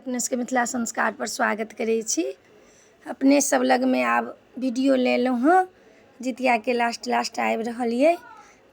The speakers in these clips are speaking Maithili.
अपने सबके मिथिला संस्कार पर स्वागत करै छी। अपने सब लग में आब वीडियो लेलहुँ हँ, जितिया के लास्ट आबि रहल ये,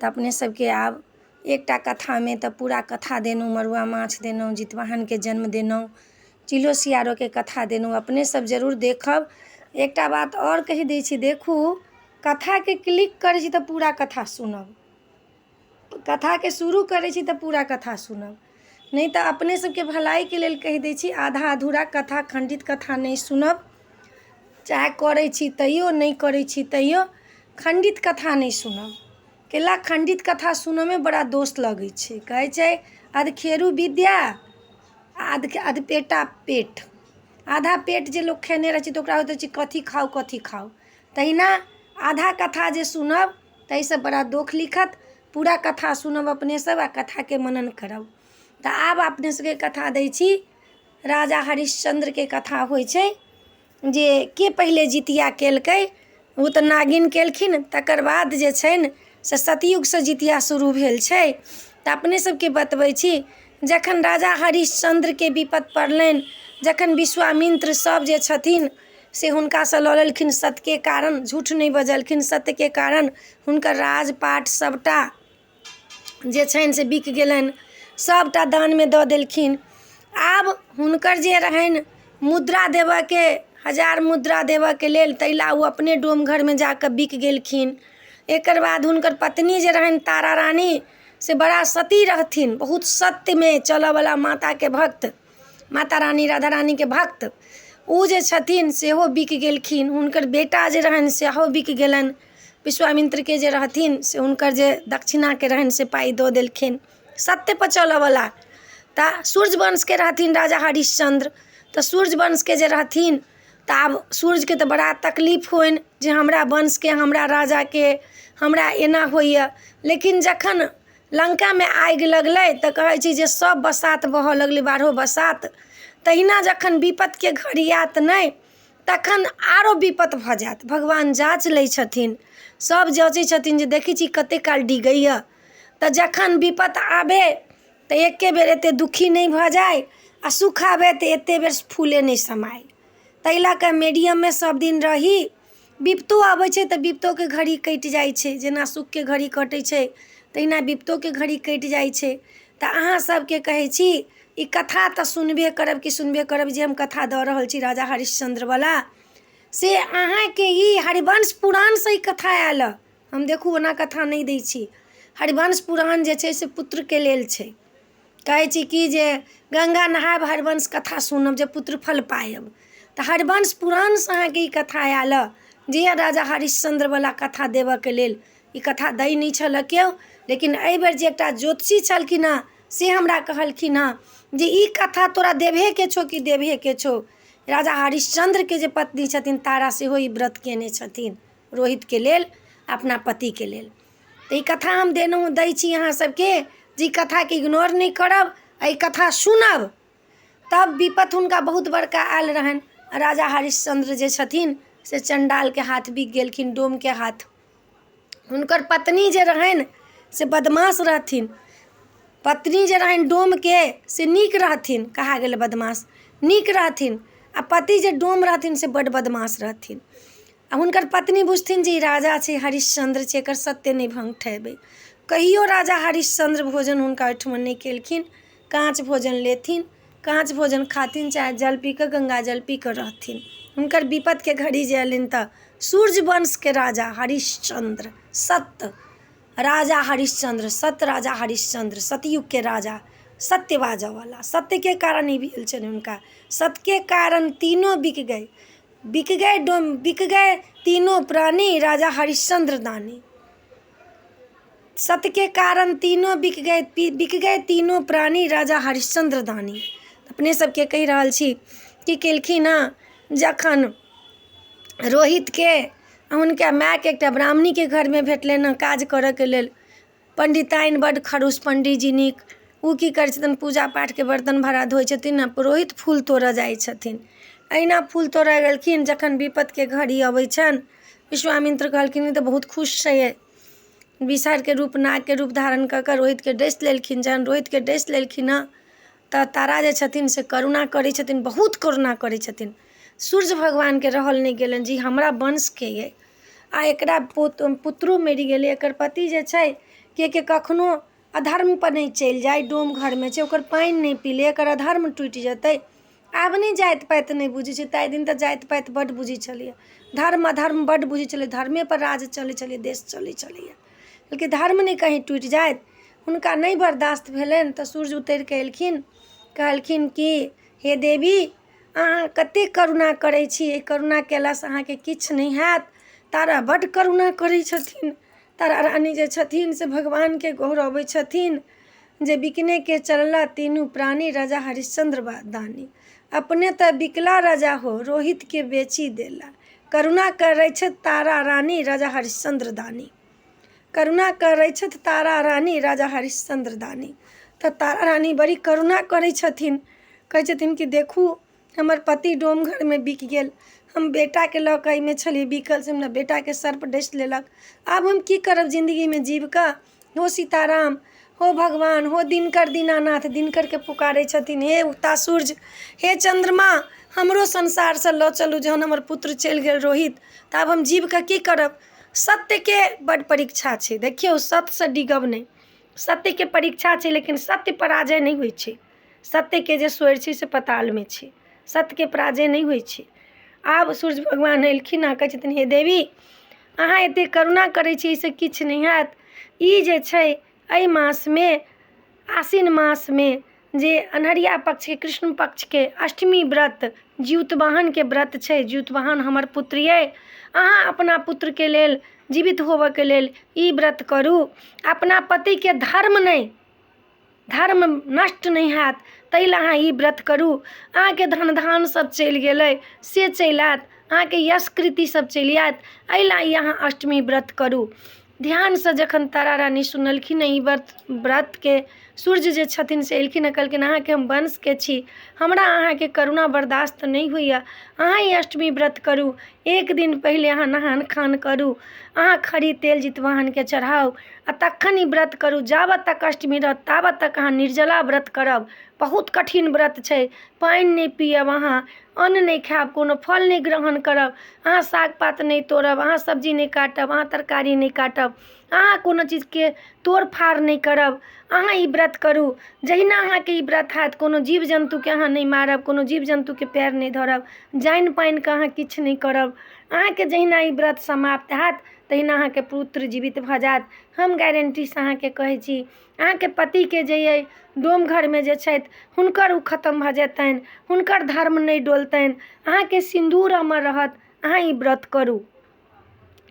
तऽ अपने सबके आब एकटा कथा में तऽ पूरा कथा देलहुँ, मड़ुआ माछ देलहुँ, जितवाहन के जन्म देलहुँ, चिलो सियारो के कथा देलहुँ। अपने सब जरूर देखब। एकटा बात और कहि दै छी, देखू कथा के क्लिक करै छी तऽ पूरा कथा सुनब, कथा के शुरू करै छी तऽ पूरा कथा सुनब, नहीं तो अपने सबके भलाई के लेल कहि दै छी, आधा अधूरा कथा खंडित कथा नहीं सुनब। चाहे करै छी तैयो, नहीं करै छी तैयो खंडित कथा नहीं सुनब। कैला खंडित कथा सुनऽ में बड़ा दोष लगै छै। कहै छै अधखेरु विद्या अधपेटा पेट। आधा पेट जे लोग खेने रहै छै तऽ ओकरा होइत छै कथी खाऊ। तहिना आधा कथा जे सुनब ताहिसँ बड़ा दुख लिखत। पूरा कथा सुनब अपने सब आ कथा के मनन करब। तऽ आब अपने सबके कथा दै छी। राजा हरिश्चंद्र के कथा होइ छै जे के पहिले जितिया केलकै। ओ तऽ नागिन केलखिन, तकर बाद जे छै से सतयुग से जितिया शुरू भेल छै। तऽ अपने सबके बतबै छी, जखन राजा हरिश्चंद्र के विपत पड़लनि, जखन विश्वामित्र सब जे छथिन से हुनकासँ लऽ लेलखिन सत्य के कारण, झूठ नहीं बजलखिन, सत्य के कारण हुनकर राजपाट सबटा जे छनि से बिक गेलनि, सबटा दान में दऽ देलखिन। आब हुनकर जे रहनि मुद्रा देबऽ के, 1000 मुद्रा देबऽ के लेल, तैला ओ अपने डोम घर में जाकर बिक गेलखिन। एकर बाद हुनकर पत्नी जे रहनि तारा रानी से बड़ा सती रहथिन, बहुत सत्य में चलऽ वाला माता के भक्त, माता रानी राधा रानी के भक्त। ओ जे छथिन सेहो बिक गेलखिन। हुनकर बेटा जे रहनि सेहो बिक गेलनि। विश्वामित्र के जे रहथिन से हुनकर जे दक्षिणा के रहनि से पाई दऽ देलखिन, सत्य पर चलऽ वाला। तऽ सूर्यवंश के रहथिन राजा हरिश्चंद्र। तऽ सूर्यवंश के जे रहथिन तऽ आब सूर्य के तऽ बड़ा तकलीफ होइन जे हमरा वंश के, हमरा राजा के, हमरा एना होइए। लेकिन जखन लंका में आगि लगलै तऽ कहै छै जे सब बसात बहऽ लगलै, 12 बसात। तहिना जखन विपत के घड़ी आयत नहीं, तखन आरो विपत भऽ जायत। भगवान जाँच लै छथिन, सब जाँचै छथिन जे देखै छी कते काल डिगैए। तऽ जखन विपत आबे तऽ एके बेर एते दुखी नहीं भऽ जाए, आ सुख आबे तऽ एते बेर फूले नहीं समाय। ताहि लऽ कऽ मीडियम में सब दिन रही। विपतो अबै छै तऽ विपतो के घड़ी कटि जाइ छै, जेना सुख के घड़ी कटै छै तहिना विपतो के घड़ी कटि जाइ छै। तऽ अहाँ सबके कहै छी, ई कथा तऽ सुनबे करब कि सुनबे करब, जे हम कथा दऽ रहल छी राजा हरिश्चंद्र वाला, से अहाँके ई हरिवंश पुराण से ई कथा आयल। हम देखू ओना कथा नहीं दै छी। हरिवंश पुराण जे छै से पुत्र के लेल छै। कहै छी कि जे गंगा नहायब हरिवंश कथा सुनब जे पुत्र फल पायब। तऽ हरिवंश पुराण से अहाँके ई कथा आयल, जे राजा हरिश्चंद्र वाला कथा देबऽ के लेल ई कथा दै नहीं छल केओ। लेकिन एहि बेर जे एकटा ज्योतिषी छलखिन हँ से हमरा कहलखिन हँ जे ई कथा तोरा देबहे के छौ कि देबहे के छौ। राजा हरिश्चंद्र के जे पत्नी छथिन तारा, सेहो ई व्रत केने छथिन रोहित के लेल, अपना पति के लेल। तऽ ई कथा हम देलहुँ, दै छी अहाँ सबके, जे ई कथा के इग्नोर नहीं करब, ई कथा सुनब। तब विपत हुनका बहुत बड़का आयल रहनि। राजा हरिश्चंद्र जे छथिन से चंडाल के हाथ बिक गेलखिन, डोम के हाथ। हुनकर पत्नी जे रहनि से बदमाश रहथिन। पत्नी जे रहनि डोम के से नीक रहथिन, कहा गेल बदमाश नीक रहथिन, आ पति जे डोम रहथिन से बड़ बदमाश रहथिन। आ हुनकर पत्नी बुझथिन जे ई राजा छै, हरिश्चंद्र छै, एकर सत्य नहीं भंग ठेबै। कहियो राजा हरिश्चंद्र भोजन हुनका ओहिठमा नहीं केलखिन। काँच भोजन लेथिन, काँच भोजन खाथिन, चाहे जल पी कऽ, गंगा जल पी कऽ रहथिन। हुनकर विपत के घड़ी जे अयलनि तऽ सूर्यवंश के राजा हरिश्चंद्र, सत्य राजा हरिश्चंद्र, सत्य राजा हरिश्चंद्र, सतयुग के राजा, सत्य बाजऽ वाला, सत्य के कारण ही भेल छनि हुनका। सत्य के कारण तीनों बिक गए डोम, बिक गए तीनों प्राणी, राजा हरिश्चंद्र दानी। सत्य के कारण तीनों बिक गए तीनों प्राणी, राजा हरिश्चंद्र दानी। अपने सबके कहि रहल छी कि केलखिन हँ, जखन रोहित के हुनका माय के एकटा ब्राह्मणी के घर में भेटलनि हँ काज करऽ के लेल। पंडिताइन बड खड़ूस, पंडितजी नीक। ओ की करै छथिन, पूजा पाठ के बर्तन भाड़ा धोइ छथिन, पुरोहित फूल तोड़ऽ जाइ छथिन। अहिना फूल तोड़ऽ गेलखिन, जखन विपत के घड़ी अबै छनि, विश्वामित्र कहलखिन ई तऽ बहुत खुश छै। विषहर के रूप, नाग के रूप धारण कऽ कऽ रोहित के डसि लेलखिन। जहन रोहित के डसि लेलखिन हँ तऽ तारा जे छथिन से करुणा करै छथिन, बहुत करुणा करै छथिन। सूर्य भगवानके रहल नहि गेलनि जी हमरा वंशके अइ आ एकरा पुत्रो मरि गेलै। एकर पति जे छै कि कखनो अधर्मपर नहीं चलि जाय, डोम घरमे छै, ओकर पानि नहीं पी ले, एकर अधर्म टूटि जेतै। आब नहीं जाति पाति नहीं बुझै छै, ताहि दिन तऽ जाति पाति बड्ड बुझै छलियै, धर्म अधर्म बड्ड बुझै छलै, धर्मेपर राज चलै छलै, देश चलै छलैए। लेकिन धर्म नहीं कहीं टूटि जायत, हुनका नहीं बर्दाश्त भेलनि तऽ सूर्य उतरि कऽ एलखिन, कहलखिन कि हे देवी अहाँ कतेक करुणा करै छी, एहि करुणा कयलासँ अहाँके किछु नहीं हैत। तारा बड्ड करुणा करै छथिन। तारा रानी जे छथिन से भगवानके गोहरबै छथिन जे बिकने के चलला तीनू प्राणी, राजा हरिश्चंद्र दानी अपने तऽ बिकला राजा हो, रोहित के बेची देला। करुणा करै छथि तारा रानी राजा हरिश्चंद्र दानी, करुणा करै छथि तारा रानी राजा हरिश्चंद्र दानी। तऽ तारा रानी बड़ी करुणा करै छथिन, कहै छथिन कि देखू हमर पति डोम घरमे बिक गेल, हम बेटाके लऽ कऽ एहिमे छलियै बिकल से हमरा बेटाके सर्प डसि लेलक, आब हम की करब जिन्दगीमे जीव कऽ। हो सीताराम, हो भगवान, हो दिनकर दीनानाथ, दिनकरके पुकारै छथिन, हे उगता सूर्य, हे चंद्रमा, हमरो संसारसँ लऽ चलू, जहन हमर पुत्र चलि गेल रोहित तऽ आब हम जीव कऽ की करब। सत्यके बड्ड परीक्षा छै, देखियौ सत्यसँ डिगब नहि, सत्यके परीक्षा छै, लेकिन सत्य पराजय नहीं होइ छै। सत्यके जे स्वैर छै से पतालमे छै, सत्यके पराजय नहीं होइ छै। आब सूर्य भगवान एलखिन आ कहै छथिन हे देवी अहाँ एतेक करुणा करै छी, एहिसँ किछु नहीं हैत। ई जे छै एहि मासमे, आश्विन मासमे जे अन्हरिया पक्षके कृष्ण पक्षके अष्टमी व्रत ज्यूतवाहनके व्रत छै, ज्यूतवाहन हमर पुत्र अइ, अहाँ अपना पुत्रके लेल जीवित होबऽके लेल ई व्रत करू। अपना पतिके धर्म नष्ट नहीं हैत, ताहि लए अहाँ ई व्रत करू। अहाँके धन धान सब चलि गेलै से चलि आयत, अहाँके यश कृति सब चलि आयत, एहि लए ई अहाँ अष्टमी व्रत करू। ध्यानसँ जखन तारा रानी सुनलखिन ई व्रतके, सूर्य जे छथिन से एलखिन आ कहलखिन अहाँके हम वंशके छी, हमरा अहाँके करुणा बर्दाश्त नहीं होइए, अहाँ ई अष्टमी व्रत करू। एक दिन पहिले अहाँ नहान खान करू, अहाँ खरी तेल जितवाहनके चढ़ाउ आ तखन ई व्रत करू। जाबत तक अष्टमी रहत ताबत तक अहाँ निर्जला व्रत करब। बहुत कठिन व्रत छै, पानि नहीं पियब, अहाँ अन्न नहीं खायब, कोनो फल नहीं ग्रहण करब, अहाँ साग पात नहीं तोड़ब, अहाँ सब्जी नहीं काटब, अहाँ तरकारी नहीं काटब, अहाँ कोनो चीजके तोड़ फाड़ नहीं करब, अहाँ ई व्रत करू। जहिना अहाँके ई व्रत हैत, कोनो जीव जन्तुके अहाँ नहीं मारब, कोनो जीव जन्तुके पैर नहीं धरब, जानि पानिके अहाँ किछु नहीं करब। अहाँके जहिना ई व्रत समाप्त हैत तहिना अहाँके पुत्र जीवित भऽ जायत। हम गारंटीसँ अहाँके कहै छी, अहाँके पतिके जे अइ डोम घरमे जे छथि हुनकर ओ खतम भऽ जेतनि, हुनकर धर्म नहीं डोलतनि, अहाँके सिन्दूर अमर रहत। अहाँ ई व्रत करू।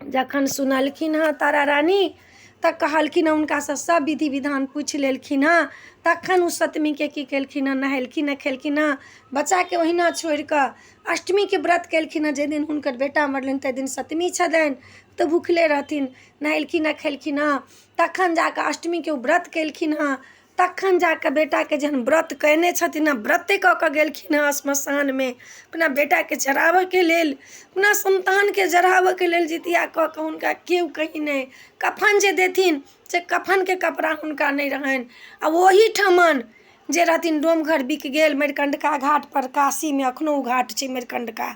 जखन सुनलखिन हँ तारा रानी तऽ कहलखिन हँ, हुनकासँ सब विधि विधान पूछि लेलखिन हँ। तखन ओ सप्तमीके की केलखिन हँ, नहेलखिन हँ, खेलखिन हँ, बच्चाके ओहिना छोड़ि कऽ अष्टमीके व्रत केलखिन हँ। जाहि दिन हुनकर बेटा मरलनि ताहि दिन सप्तमी छलनि तऽ भूखले रहथिन, नहेलखिन हँ, खेलखिन हँ, तखन जाकऽ अष्टमीके ओ व्रत केलखिन हँ। तखन जाकऽ बेटाके जहन व्रत कयने छथिन हँ, व्रते कऽ कऽ गेलखिन हँ श्मशानमे अपना बेटाके जराबऽके लेल, अपना संतानके जराबऽके लेल जितिया कऽ कऽ। हुनका केओ कहीं नहीं, कफन जे देथिन से कफनके कपड़ा हुनका नहीं रहनि। आ ओहीठमन जे रहथिन डोम घर बिक गेल, मरिकंडका घाटपर, काशीमे एखनो ओ घाट छै, मरिकंडका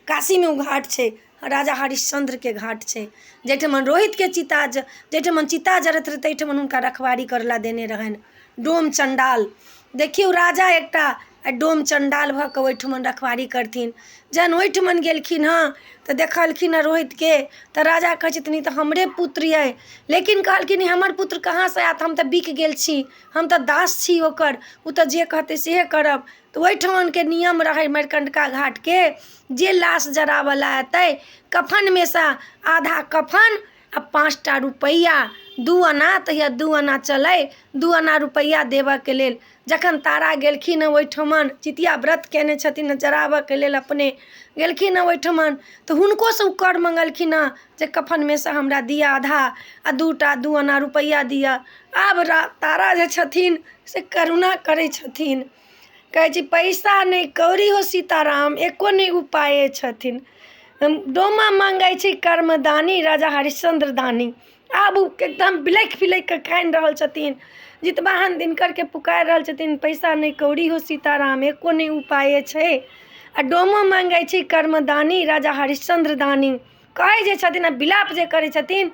काशीमे ओ घाट छै, राजा हरिश्चंद्रके घाट छै, जाहिठमन रोहितके जाहिठमन चिता जरैत रहै ताहिठमन हुनका रखवारी करला देने रहनि डोम चंडाल। देखियौ राजा एकटा डोम चंडाल भऽ कऽ ओहिठमन रखवारी करथिन। जहन ओहिठमन गेलखिन हँ तऽ देखलखिन हँ रोहितके, तऽ राजा कहै छथिन ई तऽ हमरे पुत्र अइ, लेकिन कहलखिन हमर पुत्र कहाँसँ आयत, हम तऽ बिक गेल छी, हम तऽ दास छी ओकर, ओ तऽ जे कहतै सेहे करब। तऽ ओहिठमनके नियम रहै मरिकंडका घाटके, जे लाश जरावला एतै कफनमे सँ आधा कफन आ 5टा रुपैआ, 2 आना, तहिया 2 आना चलै, 2 आना रुपैआ देबऽके लेल। जखन तारा गेलखिन हँ ओहिठमन, जितिया व्रत केने छथिन जराबऽके लेल, अपने गेलखिन हँ ओहिठमन तऽ हुनकोसँ ओ कर मङ्गलखिन हँ जे कफनमे सँ हमरा दिअ आधा आ 2 आना रुपैआ दिअ। आब तारा जे छथिन से करुणा करै छथिन, कहै छी पैसा नहीं कौड़ी हो सीताराम, एको नहीं उपाय छथिन, डोमा मांगै छै कर्मदानी राजा हरिश्चंद्र दानी। आब ओ एकदम बिलखि बिलखि कऽ कानि रहल छथिन, जितवाहन दिनकर के पुकारि रहल छथिन, पैसा नहीं कौड़ी हो सीताराम, एको नहीं उपाय छै। आ डोमो मांगै छी कर्मदानी, राजा हरिश्चंद्र दानी। कहै जे छथिन आ विलाप जे करै छथिन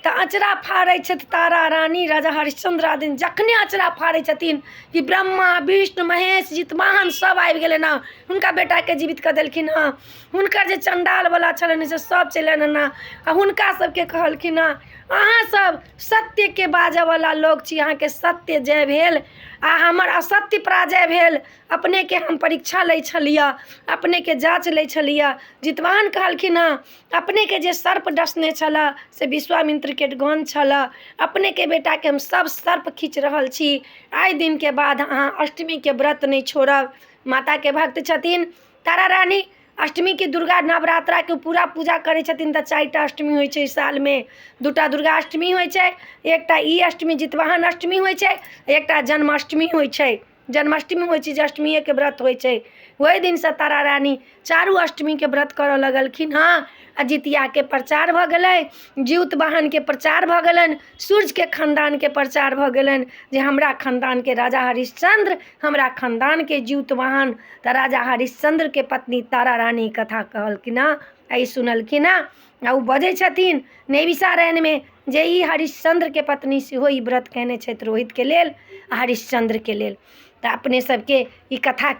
तऽ अचरा फाड़ै छथि तारा रानी, राजा हरिश्चंद्र आदि जखने अचरा फाड़ै छथिन कि ब्रह्मा विष्णु महेश जितवाहन सब आबि गेलै ने, हुनका बेटाके जीवित कऽ देलखिन हँ। हुनकर जे चंडालवला छलनि से सब चलि एलनि हँ आ हुनका सबके कहलखिन हँ अहाँ सब सत्यके बाजऽवला लोग छी, अहाँके सत्य जय भेल आ हमर असत्य पराजय भेल। अपनेके हम परीक्षा लै छलिए, अपनेके जाँच लै छलिए। जितवाहन कहलखिन हँ अपनेके जे सर्प डसने छलऽ से विश्वामित्रके गन छलऽ, अपनेके बेटाके हम सब सर्प खींच रहल छी। आइ दिनके बाद अहाँ अष्टमीके व्रत नहीं छोड़ब। माताके भक्त छथिन तारा रानी। अष्टमीके दुर्गा नवरात्राके पूरा पूजा करै छथिन तऽ 4टा अष्टमी होइ छै सालमे। 2टा दुर्गा अष्टमी होइ छै, एकटा ई अष्टमी जितवाहन अष्टमी होइ छै, एकटा जन्माष्टमी होइ छै। जन्माष्टमी होइ छै जे अष्टमीके व्रत होइ छै। ओहि दिनसँ तारा रानी चारू अष्टमीके व्रत करऽ लगलखिन हँ। आ जितियाके प्रचार भऽ गेलै, जितवाहनके प्रचार भऽ गेलनि, सूर्यके खानदानके प्रचार भऽ गेलनि जे हमरा खानदानके राजा हरिश्चंद्र, हमरा खानदानके जितवाहन। तऽ राजा हरिश्चंद्रके पत्नी तारा रानी कथा कहलखिन हँ, ई सुनलखिन हँ आ ओ बजै छथिन नेविसारण्यमे जे ई हरिश्चंद्रके पत्नी सेहो ई व्रत केने छथि रोहितके लेल आ हरिश्चंद्रके लेल। तऽ अपने सबके ई कथा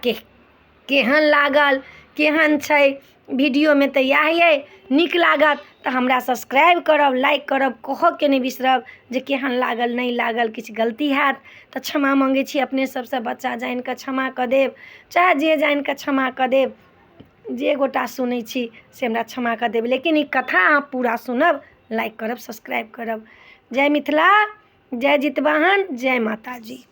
केहन लागल, केहन छै वीडियोमे तऽ इएह अइ। नीक लागत तऽ हमरा सब्सक्राइब करब, लाइक करब, कहऽके नहि बिसरब जे केहन लागल नहीं लागल। किछु गलती हैत तऽ क्षमा मांगै छी अपने सबसँ, बच्चा जानि कऽ क्षमा कऽ देब, चाहे जे जानि कऽ क्षमा कऽ देब। जे गोटा सुनै छी से हमरा क्षमा कऽ देब, लेकिन ई कथा अहाँ पूरा सुनब, लाइक करब, सब्सक्राइब करब। जय मिथिला, जय जितवाहन, जय माता जी।